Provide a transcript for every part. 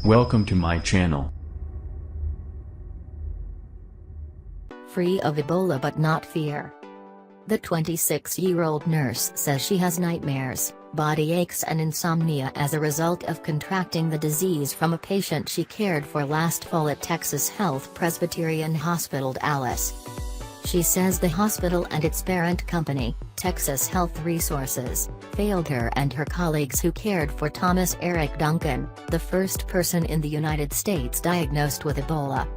Welcome to my channel. Free of Ebola but not fear. The 26-year-old nurse says she has nightmares, body aches and insomnia as a result of contracting the disease from a patient she cared for last fall at Texas Health Presbyterian Hospital Dallas. She says the hospital and its parent company, Texas Health Resources, failed her and her colleagues who cared for Thomas Eric Duncan, the first person in the United States diagnosed with Ebola.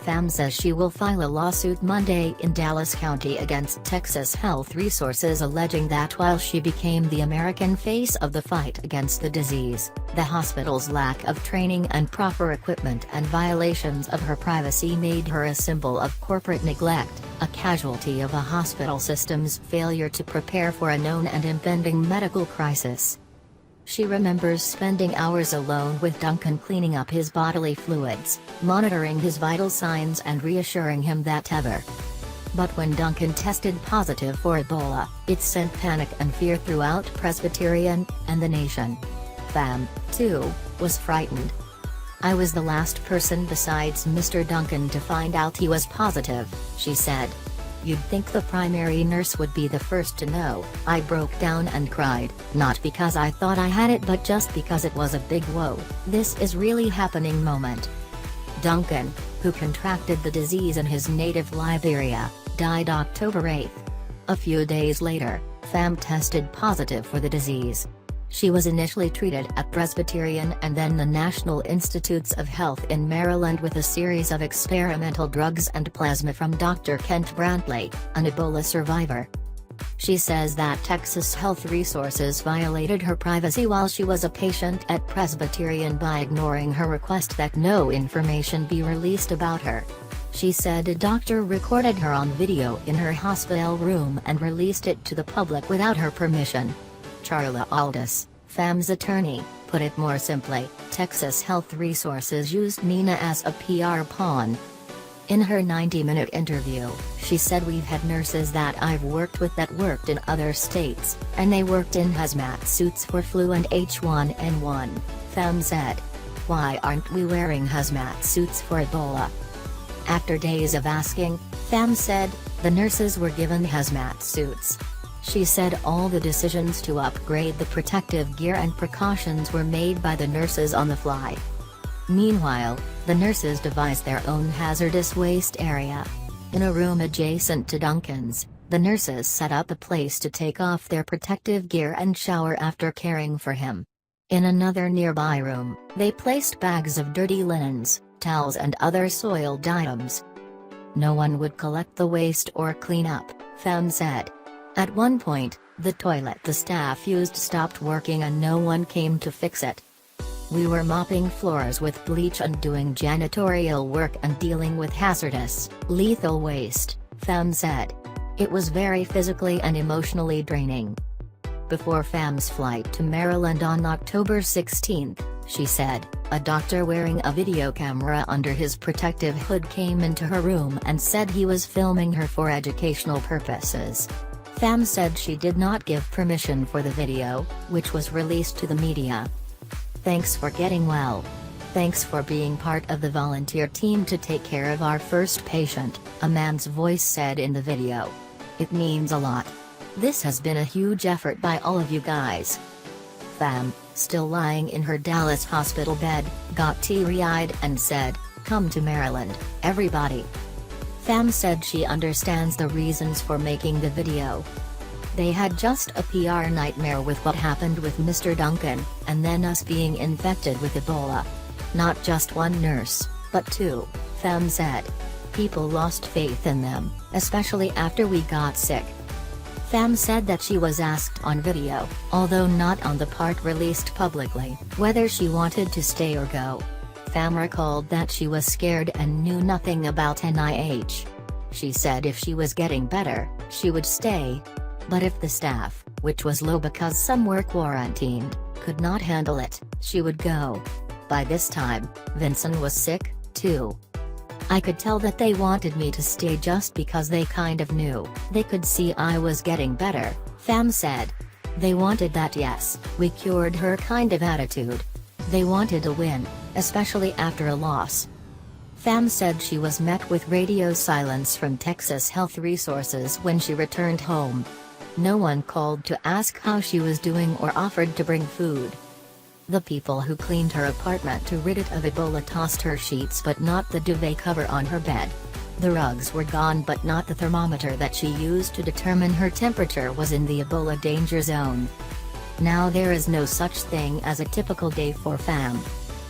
FAM says she will file a lawsuit Monday in Dallas County against Texas Health Resources alleging that while she became the American face of the fight against the disease, the hospital's lack of training and proper equipment and violations of her privacy made her a symbol of corporate neglect, a casualty of a hospital system's failure to prepare for a known and impending medical crisis. She remembers spending hours alone with Duncan cleaning up his bodily fluids, monitoring his vital signs and reassuring him that ever. But when Duncan tested positive for Ebola, it sent panic and fear throughout Presbyterian, and the nation. FAM, too, was frightened. "I was the last person besides Mr. Duncan to find out he was positive," she said. "You'd think the primary nurse would be the first to know. I broke down and cried, not because I thought I had it but just because it was a big whoa, this is really happening moment." Duncan, who contracted the disease in his native Liberia, died October 8. A few days later, FAM tested positive for the disease. She was initially treated at Presbyterian and then the National Institutes of Health in Maryland with a series of experimental drugs and plasma from Dr. Kent Brantley, an Ebola survivor. She says that Texas Health Resources violated her privacy while she was a patient at Presbyterian by ignoring her request that no information be released about her. She said a doctor recorded her on video in her hospital room and released it to the public without her permission. Charla Aldous, FAM's attorney, put it more simply, Texas Health Resources used Nina as a PR pawn. In her 90-minute interview, she said, "We've had nurses that I've worked with that worked in other states, and they worked in hazmat suits for flu and H1N1, FAM said. "Why aren't we wearing hazmat suits for Ebola?" After days of asking, FAM said, the nurses were given hazmat suits. She said all the decisions to upgrade the protective gear and precautions were made by the nurses on the fly. Meanwhile, the nurses devised their own hazardous waste area. In a room adjacent to Duncan's, the nurses set up a place to take off their protective gear and shower after caring for him. In another nearby room, they placed bags of dirty linens, towels and other soiled items. No one would collect the waste or clean up, FAM said. At one point, the toilet the staff used stopped working and no one came to fix it. "We were mopping floors with bleach and doing janitorial work and dealing with hazardous, lethal waste," FAM said. "It was very physically and emotionally draining." Before FAM's flight to Maryland on October 16, she said, a doctor wearing a video camera under his protective hood came into her room and said he was filming her for educational purposes. FAM said she did not give permission for the video, which was released to the media. "Thanks for getting well. Thanks for being part of the volunteer team to take care of our first patient," a man's voice said in the video. "It means a lot. This has been a huge effort by all of you guys." FAM, still lying in her Dallas hospital bed, got teary-eyed and said, "Come to Maryland, everybody." FAM said she understands the reasons for making the video. "They had just a PR nightmare with what happened with Mr. Duncan, and then us being infected with Ebola. Not just one nurse, but two," FAM said. "People lost faith in them, especially after we got sick." FAM said that she was asked on video, although not on the part released publicly, whether she wanted to stay or go. FAM recalled that she was scared and knew nothing about NIH. She said if she was getting better, she would stay. But if the staff, which was low because some were quarantined, could not handle it, she would go. By this time, Vincent was sick, too. "I could tell that they wanted me to stay just because they kind of knew, they could see I was getting better," FAM said. "They wanted that, yes, we cured her kind of attitude. They wanted a win. especially after a loss. Pham said she was met with radio silence from Texas Health Resources when she returned home. No one called to ask how she was doing or offered to bring food. The people who cleaned her apartment to rid it of Ebola tossed her sheets but not the duvet cover on her bed. The rugs were gone but not the thermometer that she used to determine her temperature was in the Ebola danger zone. Now there is no such thing as a typical day for Pham.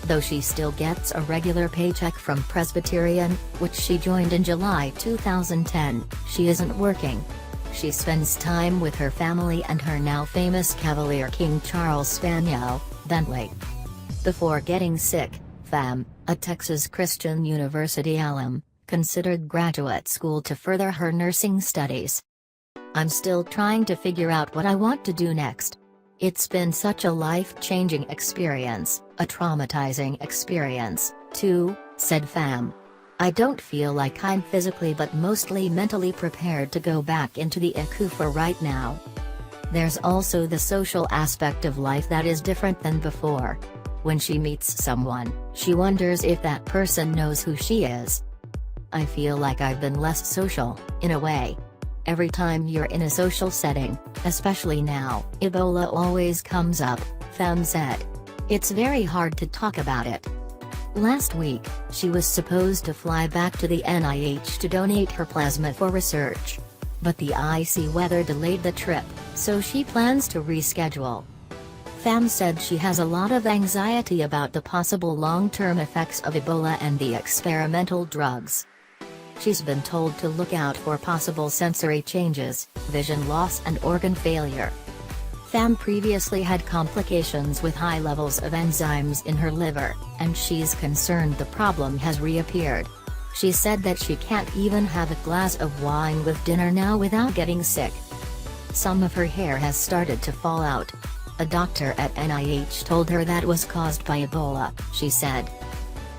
Though she still gets a regular paycheck from Presbyterian, which she joined in July 2010, she isn't working. She spends time with her family and her now famous Cavalier King Charles Spaniel, Bentley. Before getting sick, Pham, a Texas Christian University alum, considered graduate school to further her nursing studies. "I'm still trying to figure out what I want to do next. It's been such a life-changing experience, a traumatizing experience, too," said Pham. "I don't feel like I'm physically but mostly mentally prepared to go back into the ICU for right now. There's also the social aspect of life that is different than before. When she meets someone, she wonders if that person knows who she is. I feel like I've been less social, in a way. Every time you're in a social setting, especially now, Ebola always comes up," Pham said. "It's very hard to talk about it." Last week, she was supposed to fly back to the NIH to donate her plasma for research. But the icy weather delayed the trip, so she plans to reschedule. Pham said she has a lot of anxiety about the possible long-term effects of Ebola and the experimental drugs. She's been told to look out for possible sensory changes, vision loss and organ failure. Pham previously had complications with high levels of enzymes in her liver, and she's concerned the problem has reappeared. She said that she can't even have a glass of wine with dinner now without getting sick. Some of her hair has started to fall out. A doctor at NIH told her that was caused by Ebola, she said.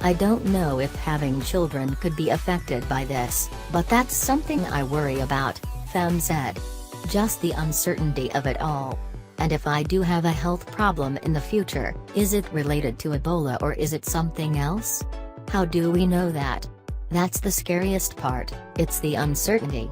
"I don't know if having children could be affected by this, but that's something I worry about," Pham said. "Just the uncertainty of it all. And if I do have a health problem in the future, is it related to Ebola or is it something else? How do we know that? That's the scariest part, it's the uncertainty.